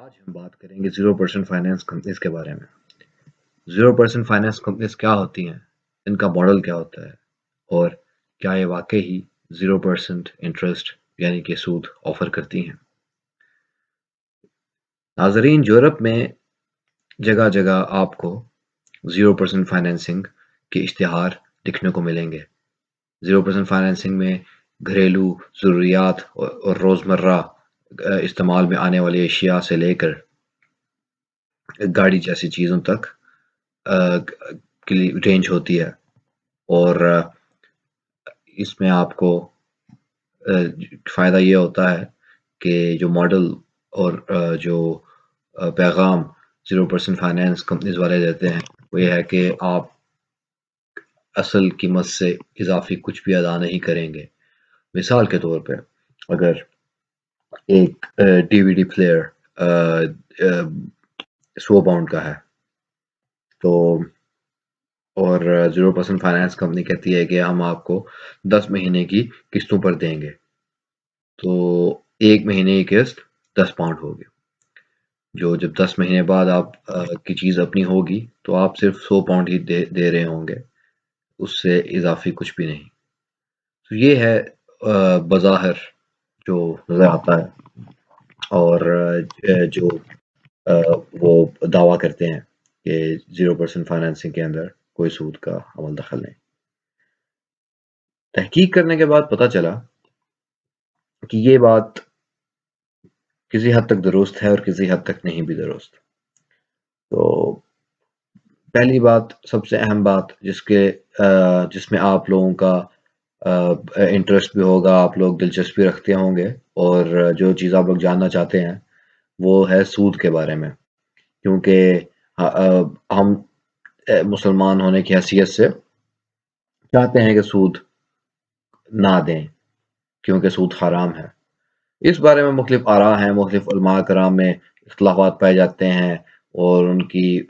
आज हम बात करेंगे 0% फाइनेंस कंपनीज के बारे में। 0% फाइनेंस कंपनीज क्या होती हैं, इनका मॉडल क्या होता है और क्या ये वाकई ही 0% इंटरेस्ट यानी कि सूद ऑफर करती हैं। नाजरीन, यूरोप में जगह जगह आपको 0% फाइनेंसिंग के इश्तिहार दिखने को मिलेंगे। 0% फाइनेंसिंग में घरेलू ज़रूरियात और रोज़मर्रा इस्तेमाल में आने वाली अशिया से लेकर गाड़ी जैसी चीज़ों तक की रेंज होती है। और इसमें आपको फ़ायदा ये होता है कि जो मॉडल और जो पैगाम 0% फाइनेंस कंपनीज वाले देते हैं वो ये है कि आप असल कीमत से इजाफी कुछ भी अदा नहीं करेंगे। मिसाल के तौर पे अगर एक डीवीडी प्लेयर 100 पाउंड का है तो और 0% फाइनेंस कंपनी कहती है कि हम आपको 10 महीने की किस्तों पर देंगे, तो एक महीने की किस्त 10 पाउंड होगी। जो जब 10 महीने बाद आप की चीज़ अपनी होगी तो आप सिर्फ 100 पाउंड ही दे रहे होंगे, उससे इजाफी कुछ भी नहीं। तो ये है बज़ाहिर जो नज़र आता है और जो वो दावा करते हैं कि 0% फाइनेंसिंग के अंदर कोई सूद का अमल दखल नहीं। तहकीक करने के बाद पता चला कि ये बात किसी हद तक दुरुस्त है और किसी हद तक नहीं भी दुरुस्त। तो पहली बात, सबसे अहम बात जिसमें आप लोगों का इंटरेस्ट भी होगा, आप लोग दिलचस्पी रखते होंगे और जो चीज़ आप लोग जानना चाहते हैं वो है सूद के बारे में। क्योंकि हम मुसलमान होने की हैसियत से चाहते हैं कि सूद ना दें क्योंकि सूद हराम है। इस बारे में मुख्तलिफ आरा हैं, मुख्तलिफ उलमा कराम में इख्तिलाफ़ात पाए जाते हैं और उनकी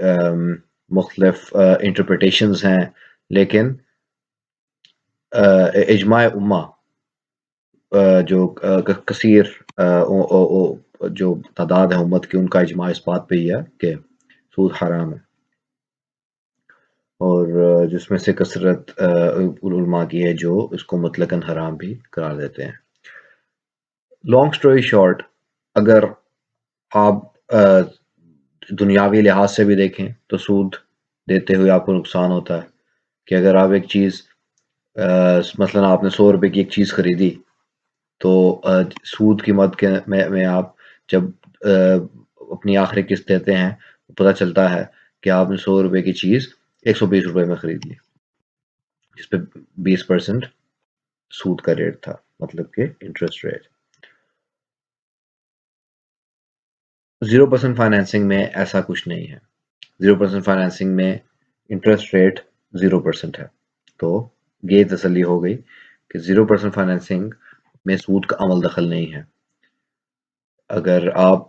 मुख्तलिफ इंटरप्रिटेशंस हैं, लेकिन इजमाए उम्मा जो कसीर जो तादाद है उम्मत की, उनका इजमा इस बात पे ही है कि सूद हराम है और जिसमें से कसरत उलमा की है जो इसको मुतलकन हराम भी करार देते हैं। लॉन्ग स्टोरी शॉर्ट, अगर आप दुनियावी लिहाज से भी देखें तो सूद देते हुए आपको नुकसान होता है कि अगर आप एक चीज़ मसलन आपने 100 रुपए की एक चीज़ खरीदी तो सूद की मद के में आप जब अपनी आखिरी किस्त देते हैं तो पता चलता है कि आपने 100 रुपए की चीज़ 120 रुपए में खरीद ली, जिस पे 20% सूद का रेट था, मतलब कि इंटरेस्ट रेट। 0% फाइनेंसिंग में ऐसा कुछ नहीं है। 0% फाइनेंसिंग में इंटरेस्ट रेट 0% है। तो ये तसल्ली हो गई कि 0% फाइनेंसिंग में सूद का अमल दखल नहीं है। अगर आप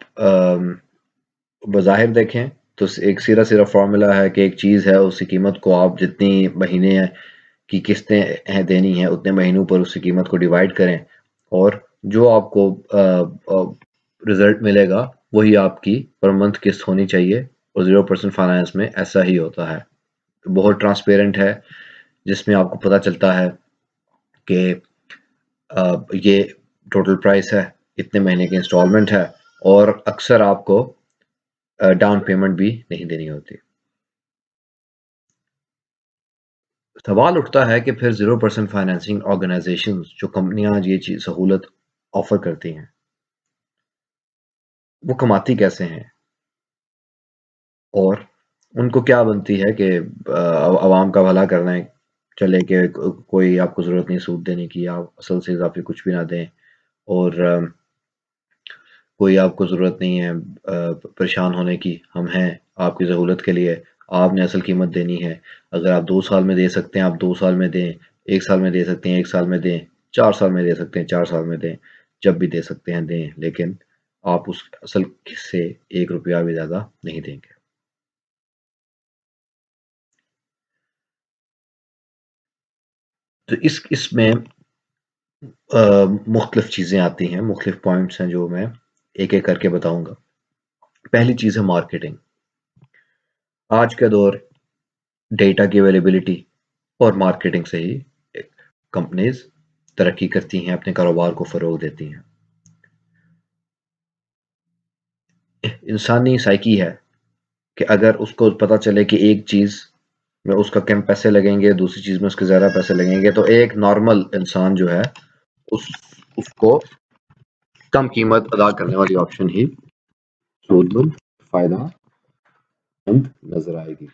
बज़ाहिर देखें तो एक सीधा फार्मूला है कि एक चीज़ है, उसकी कीमत को आप जितनी महीने की किस्तें हैं देनी हैं उतने महीनों पर उसकी कीमत को डिवाइड करें और जो आपको रिजल्ट मिलेगा वही आपकी पर मंथ किस्त होनी चाहिए। और 0% फाइनेंस में ऐसा ही होता है, बहुत ट्रांसपेरेंट है, जिसमें आपको पता चलता है कि ये टोटल प्राइस है, इतने महीने की इंस्टॉलमेंट है और अक्सर आपको डाउन पेमेंट भी नहीं देनी होती। सवाल उठता है कि फिर 0% फाइनेंसिंग ऑर्गेनाइजेशंस, जो कंपनियां ये चीज सहूलत ऑफर करती हैं, वो कमाती कैसे हैं और उनको क्या बनती है कि आवाम का भला करना है, चले कि कोई आपको ज़रूरत नहीं सूद देने की, आप असल से इजाफी कुछ भी ना दें और कोई आपको ज़रूरत नहीं है परेशान होने की, हम हैं आपकी सहूलत के लिए, आपने असल कीमत देनी है। अगर आप 2 साल में दे सकते हैं आप 2 साल में दें, 1 साल में दे सकते हैं 1 साल में दें, 4 साल में दे सकते हैं 4 साल में दें, जब भी दे सकते हैं दें, लेकिन आप उस असल से 1 रुपया भी ज़्यादा नहीं देंगे। तो इसमें मुख्तलिफ चीज़ें आती हैं, मुख्तलिफ पॉइंट्स हैं जो मैं एक एक करके बताऊंगा। पहली चीज़ है मार्केटिंग। आज का दौर डेटा की अवेलेबिलिटी और मार्केटिंग से ही कंपनीज तरक्की करती हैं, अपने कारोबार को फ़रोग़ देती हैं। इंसानी साइकी है कि अगर उसको पता चले कि एक चीज़ में उसका कम पैसे लगेंगे, दूसरी चीज़ में उसके ज़्यादा पैसे लगेंगे, तो एक नॉर्मल इंसान जो है उस उसको कम कीमत अदा करने वाली ऑप्शन ही सूदमंद, फ़ायदेमंद नज़र आएगी।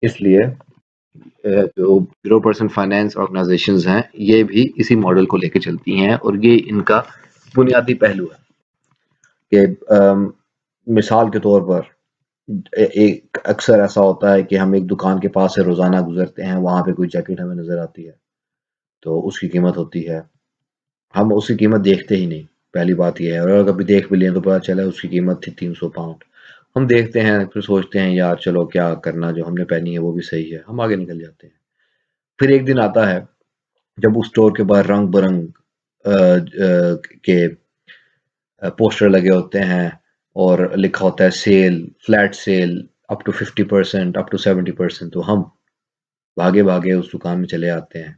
इसलिए जो 0% फाइनेंस ऑर्गेनाइजेशंस हैं, ये भी इसी मॉडल को लेके चलती हैं और ये इनका बुनियादी पहलू है कि मिसाल के तौर पर एक अक्सर ऐसा होता है कि हम एक दुकान के पास से रोज़ाना गुज़रते हैं, वहाँ पे कोई जैकेट हमें नज़र आती है, तो उसकी कीमत होती है। हम उसकी कीमत देखते ही नहीं, पहली बात ये है, और अगर कभी देख भी लें तो पता चला उसकी कीमत थी 300 पाउंड। हम देखते हैं, फिर सोचते हैं यार चलो क्या करना, जो हमने पहनी है वो भी सही है, हम आगे निकल जाते हैं। फिर एक दिन आता है जब उस स्टोर के बाहर रंग-बिरंग के पोस्टर लगे होते हैं और लिखा होता है sale, flat sale, up to 50%, up to 70%, तो हम भागे-भागे उस दुकान में चले आते हैं।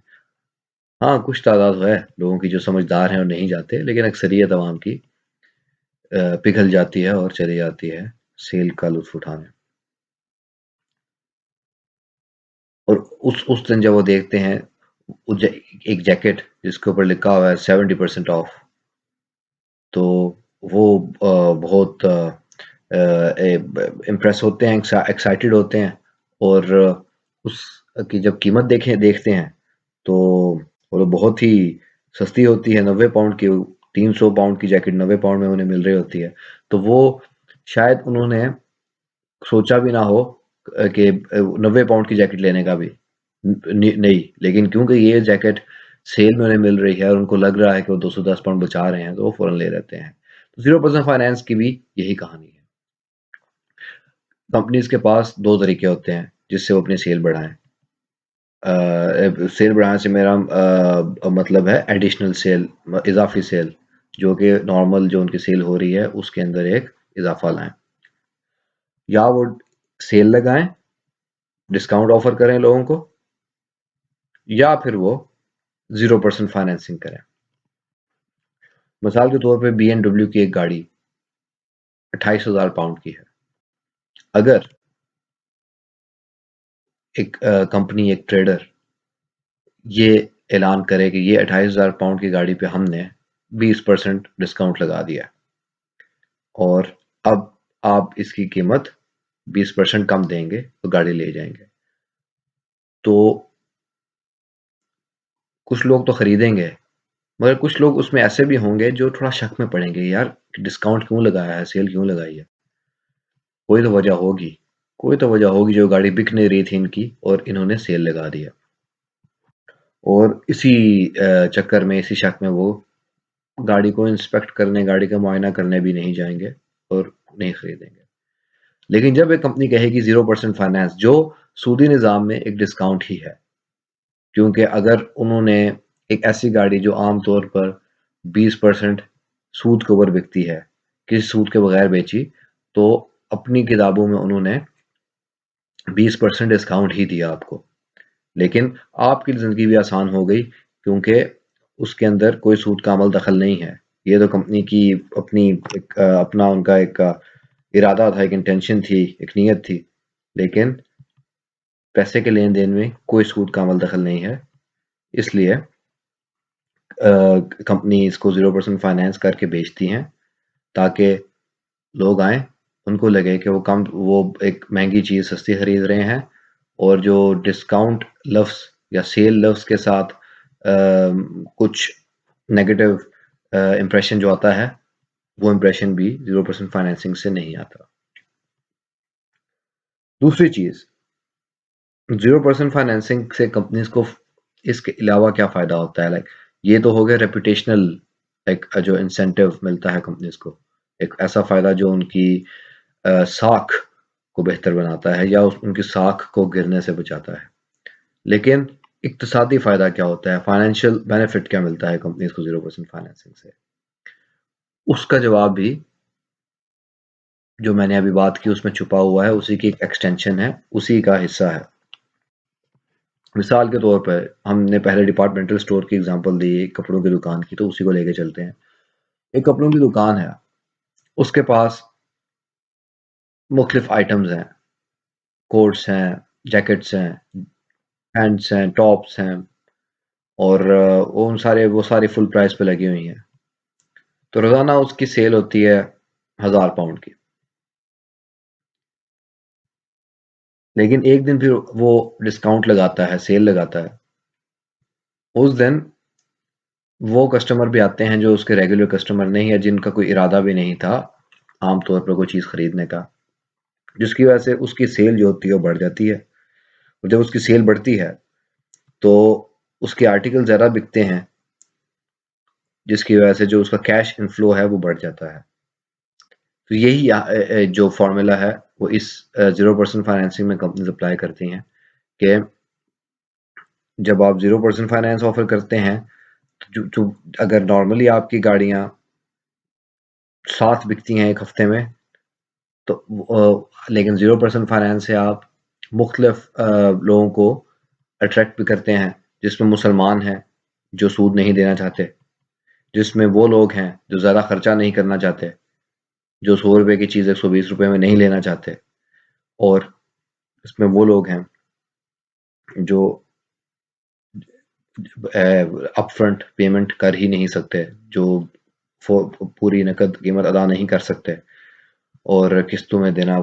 हाँ, कुछ तादाद है लोगों की जो समझदार हैं और नहीं जाते, लेकिन अक्सरियत अवाम की पिघल जाती है और चली जाती है सेल का लुत्फ़ उठाने। और उस दिन जब वो देखते हैं वो एक जैकेट जिसके ऊपर लिखा हुआ है 70% ऑफ, तो वो बहुत इम्प्रेस होते हैं, एक्साइटेड होते हैं और उस की जब कीमत देखते हैं तो वो तो बहुत ही सस्ती होती है, 90 पाउंड की, 300 पाउंड की जैकेट 90 पाउंड में उन्हें मिल रही होती है। तो वो शायद उन्होंने सोचा भी ना हो कि 90 पाउंड की जैकेट लेने का भी नहीं, लेकिन क्योंकि ये जैकेट सेल में उन्हें मिल रही है और उनको लग रहा है कि वो 210 पाउंड बचा रहे हैं, तो वो फौरन ले लेते हैं। तो 0% फाइनेंस की भी यही कहानी है। कंपनीज के पास दो तरीके होते हैं जिससे वो अपनी सेल बढ़ाएं। सेल बढ़ाने से मेरा मतलब है एडिशनल सेल, इजाफी सेल, जो कि नॉर्मल जो उनकी सेल हो रही है उसके अंदर एक इजाफा लाएं, या वो सेल लगाएं, डिस्काउंट ऑफर करें लोगों को, या फिर वो 0% फाइनेंसिंग करें। मिसाल के तौर पे BMW की एक गाड़ी 28,000 पाउंड की है। अगर एक कंपनी, एक ट्रेडर ये ऐलान करे कि ये 28,000 पाउंड की गाड़ी पे हमने 20% डिस्काउंट लगा दिया और अब आप इसकी कीमत 20% कम देंगे तो गाड़ी ले जाएंगे, तो कुछ लोग तो खरीदेंगे, मगर कुछ लोग उसमें ऐसे भी होंगे जो थोड़ा शक में पड़ेंगे, यार डिस्काउंट क्यों लगाया है, सेल क्यों लगाई है, कोई तो वजह होगी, कोई तो वजह होगी जो गाड़ी बिक नहीं रही थी इनकी और इन्होंने सेल लगा दिया। और इसी चक्कर में, इसी शक में वो गाड़ी को इंस्पेक्ट करने, गाड़ी का मुआयना करने भी नहीं जाएंगे और नहीं खरीदेंगे। लेकिन जब एक कंपनी कहेगी 0% फाइनेंस, जो सूदी निज़ाम में एक डिस्काउंट ही है, क्योंकि अगर उन्होंने एक ऐसी गाड़ी जो आम तौर पर 20% सूद के ऊपर बिकती है, किसी सूद के बगैर बेची, तो अपनी किताबों में उन्होंने 20% डिस्काउंट ही दिया आपको। लेकिन आपकी ज़िंदगी भी आसान हो गई क्योंकि उसके अंदर कोई सूद का अमल दखल नहीं है। ये तो कंपनी की अपनी एक अपना उनका एक इरादा था, एक इंटेंशन थी, एक नीयत थी, लेकिन पैसे के लेन देन में कोई सूद का अमल दखल नहीं है। इसलिए कंपनी इसको 0% फाइनेंस करके बेचती हैं ताकि लोग आएँ, उनको लगे कि वो एक महँगी चीज़ सस्ती खरीद रहे हैं और जो डिस्काउंट लफ्ज़ या सेल लफ्ज़ के साथ कुछ नेगेटिव इम्प्रेशन जो आता है, वो इम्प्रेशन भी 0% फाइनेंसिंग से नहीं आता। दूसरी चीज़, 0% फाइनेंसिंग से कंपनीज़ को इसके अलावा क्या फ़ायदा होता है? लाइक ये तो हो गया रेपुटेशनल, एक जो इंसेंटिव मिलता है कंपनीज़ को, एक ऐसा फ़ायदा जो उनकी साख को बेहतर बनाता है या उनकी साख को गिरने से बचाता है। लेकिन इक्तिसादी फ़ायदा क्या होता है? फाइनेंशियल बेनिफिट क्या मिलता है कंपनीज़ को 0% फाइनेंसिंग से? उसका जवाब भी जो मैंने अभी बात की उसमें छुपा हुआ है, उसी की एक एक्सटेंशन है, उसी का हिस्सा है। मिसाल के तौर पर हमने पहले डिपार्टमेंटल स्टोर की एग्जांपल दी, कपड़ों की दुकान की, तो उसी को लेके चलते हैं। एक कपड़ों की दुकान है, उसके पास मुख्तलिफ आइटम्स हैं, कोट्स हैं, जैकेट्स हैं, पैंट्स हैं, टॉप्स हैं, और वो सारी फुल प्राइस पे लगी हुई हैं। तो रोजाना उसकी सेल होती है 1000 पाउंड की। लेकिन एक दिन फिर वो डिस्काउंट लगाता है, सेल लगाता है। उस दिन वो कस्टमर भी आते हैं जो उसके रेगुलर कस्टमर नहीं है, जिनका कोई इरादा भी नहीं था आमतौर पर कोई चीज़ खरीदने का, जिसकी वजह से उसकी सेल जो होती है वो बढ़ जाती है। और जब उसकी सेल बढ़ती है तो उसके आर्टिकल ज़्यादा बिकते हैं, जिसकी वजह से जो उसका कैश इनफ्लो है वो बढ़ जाता है। तो यही जो फॉर्मूला है वो इस 0% फाइनेंसिंग में कंपनीज अप्लाई करती हैं कि जब आप 0% फाइनेंस ऑफर करते हैं, तो जो अगर नॉर्मली आपकी गाड़ियां 7 बिकती हैं एक हफ्ते में, तो लेकिन 0% फाइनेंस से आप मुख्तलिफ लोगों को अट्रैक्ट भी करते हैं, जिसमें मुसलमान हैं जो सूद नहीं देना चाहते, जिसमें वो लोग हैं जो ज़्यादा खर्चा नहीं करना चाहते, जो 100 रुपए की चीज़ 120 रुपए में नहीं लेना चाहते, और इसमें वो लोग हैं जो अपफ्रंट पेमेंट कर ही नहीं सकते, जो पूरी नकद कीमत अदा नहीं कर सकते, और किस्तों में देना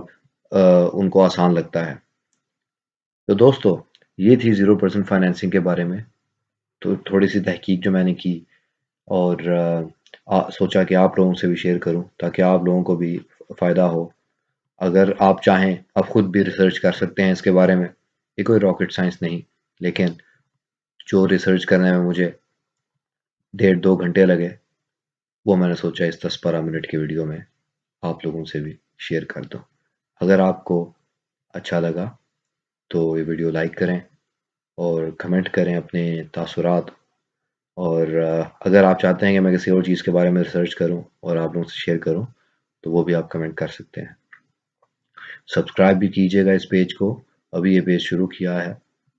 उनको आसान लगता है। तो दोस्तों, ये थी 0% फाइनेंसिंग के बारे में। तो थोड़ी सी तहकीक जो मैंने की, और सोचा कि आप लोगों से भी शेयर करूं ताकि आप लोगों को भी फ़ायदा हो। अगर आप चाहें आप खुद भी रिसर्च कर सकते हैं इसके बारे में। ये कोई रॉकेट साइंस नहीं, लेकिन जो रिसर्च करने में मुझे 1.5-2 घंटे लगे, वो मैंने सोचा इस 10-12 मिनट की वीडियो में आप लोगों से भी शेयर कर दूं। अगर आपको अच्छा लगा तो ये वीडियो लाइक करें और कमेंट करें अपने तासुरात, और अगर आप चाहते हैं कि मैं किसी और चीज़ के बारे में रिसर्च करूं और आप लोगों से शेयर करूं, तो वो भी आप कमेंट कर सकते हैं। सब्सक्राइब भी कीजिएगा इस पेज को। अभी ये पेज शुरू किया है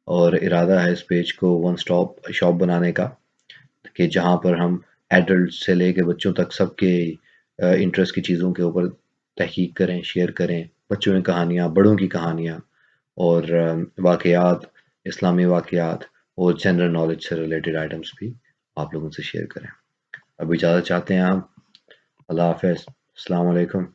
और इरादा है इस पेज को वन स्टॉप शॉप बनाने का, कि जहाँ पर हम एडल्ट से लेके बच्चों तक सबके इंटरेस्ट की चीज़ों के ऊपर तहकीक करें, शेयर करें। बच्चों की कहानियाँ, बड़ों की कहानियाँ, और वाक़यात, इस्लामी वाक़यात, और जनरल नॉलेज से रिलेटेड आइटम्स भी आप लोगों से शेयर करें। अब इजाज़त चाहते हैं आप। अल्लाह हाफ़िज़। अस्सलाम वालेकुम।